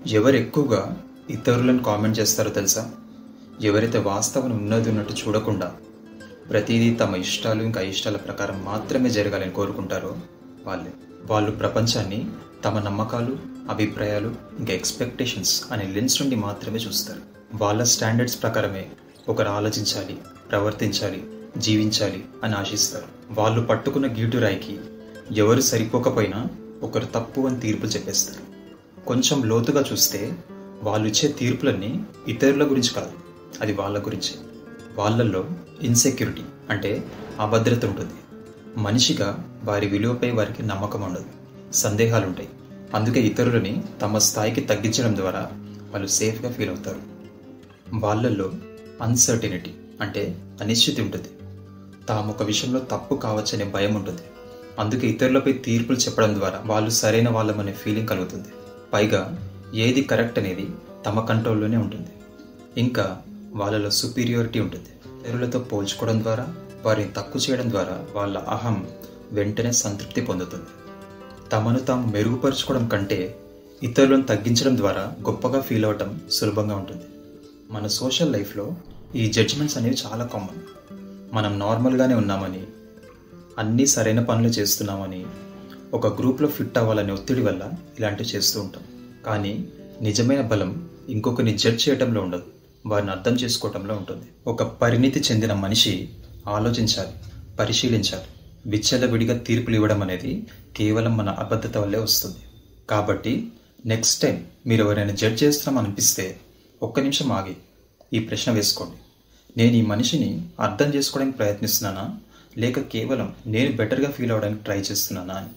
ఎవరు ఎక్కువగా ఇతరులను కామెంట్ చేస్తారో తెలుసా? ఎవరైతే వాస్తవం ఉన్నది ఉన్నట్టు చూడకుండా ప్రతిదీ తమ ఇష్టాలు ఇంకా అయిష్టాల ప్రకారం మాత్రమే జరగాలని కోరుకుంటారో వాళ్ళు ప్రపంచాన్ని తమ నమ్మకాలు, అభిప్రాయాలు ఇంకా ఎక్స్పెక్టేషన్స్ అనే లెన్స్ నుండి మాత్రమే చూస్తారు. వాళ్ళ స్టాండర్డ్స్ ప్రకారమే ఒకరు ఆలోచించాలి, ప్రవర్తించాలి, జీవించాలి అని ఆశిస్తారు. వాళ్ళు పట్టుకున్న గీటురాయికి ఎవరు సరిపోకపోయినా ఒకరు తప్పు అని తీర్పు చెప్పేస్తారు. కొంచెం లోతుగా చూస్తే వాళ్ళు ఇచ్చే తీర్పులన్నీ ఇతరుల గురించి కాదు, అది వాళ్ళ గురించి. వాళ్ళల్లో ఇన్సెక్యూరిటీ అంటే అభద్రత ఉంటుంది. మనిషిగా వారి విలువపై వారికి నమ్మకం ఉండదు, సందేహాలుంటాయి. అందుకే ఇతరులని తమ స్థాయికి తగ్గించడం ద్వారా వాళ్ళు సేఫ్గా ఫీల్ అవుతారు. వాళ్ళల్లో అన్సర్టినిటీ అంటే అనిశ్చితి ఉంటుంది. తాము ఒక విషయంలో తప్పు కావచ్చనే భయం ఉంటుంది. అందుకే ఇతరులపై తీర్పులు చెప్పడం ద్వారా వాళ్ళు సరైన వాళ్ళమనే ఫీలింగ్ కలుగుతుంది. పైగా ఏది కరెక్ట్ అనేది తమ కంట్రోల్లోనే ఉంటుంది. ఇంకా వాళ్ళలో సుపీరియారిటీ ఉంటుంది. ఇతరులతో పోల్చుకోవడం ద్వారా, వారిని తక్కువ చేయడం ద్వారా వాళ్ళ అహం వెంటనే సంతృప్తి పొందుతుంది. తమను తాము మెరుగుపరుచుకోవడం కంటే ఇతరులను తగ్గించడం ద్వారా గొప్పగా ఫీల్ అవ్వటం సులభంగా ఉంటుంది. మన సోషల్ లైఫ్లో ఈ జడ్జిమెంట్స్ అనేవి చాలా కామన్. మనం నార్మల్గానే ఉన్నామని, అన్నీ సరైన పనులు చేస్తున్నామని, ఒక గ్రూప్లో ఫిట్ అవ్వాలనే ఒత్తిడి వల్ల ఇలాంటివి చేస్తూ ఉంటాం. కానీ నిజమైన బలం ఇంకొకరిని జడ్జ్ చేయడంలో ఉండదు, వారిని అర్థం చేసుకోవటంలో ఉంటుంది. ఒక పరిణితి చెందిన మనిషి ఆలోచించాలి, పరిశీలించాలి. విచ్చలవిడిగా తీర్పులు ఇవ్వడం అనేది కేవలం మన అబద్ధత వల్లే వస్తుంది. కాబట్టి నెక్స్ట్ టైం మీరు ఎవరైనా జడ్జ్ చేస్తున్నాం అనిపిస్తే ఒక్క నిమిషం ఆగి ఈ ప్రశ్న వేసుకోండి. నేను ఈ మనిషిని అర్థం చేసుకోవడానికి ప్రయత్నిస్తున్నానా, లేక కేవలం నేను బెటర్గా ఫీల్ అవ్వడానికి ట్రై చేస్తున్నానా అని.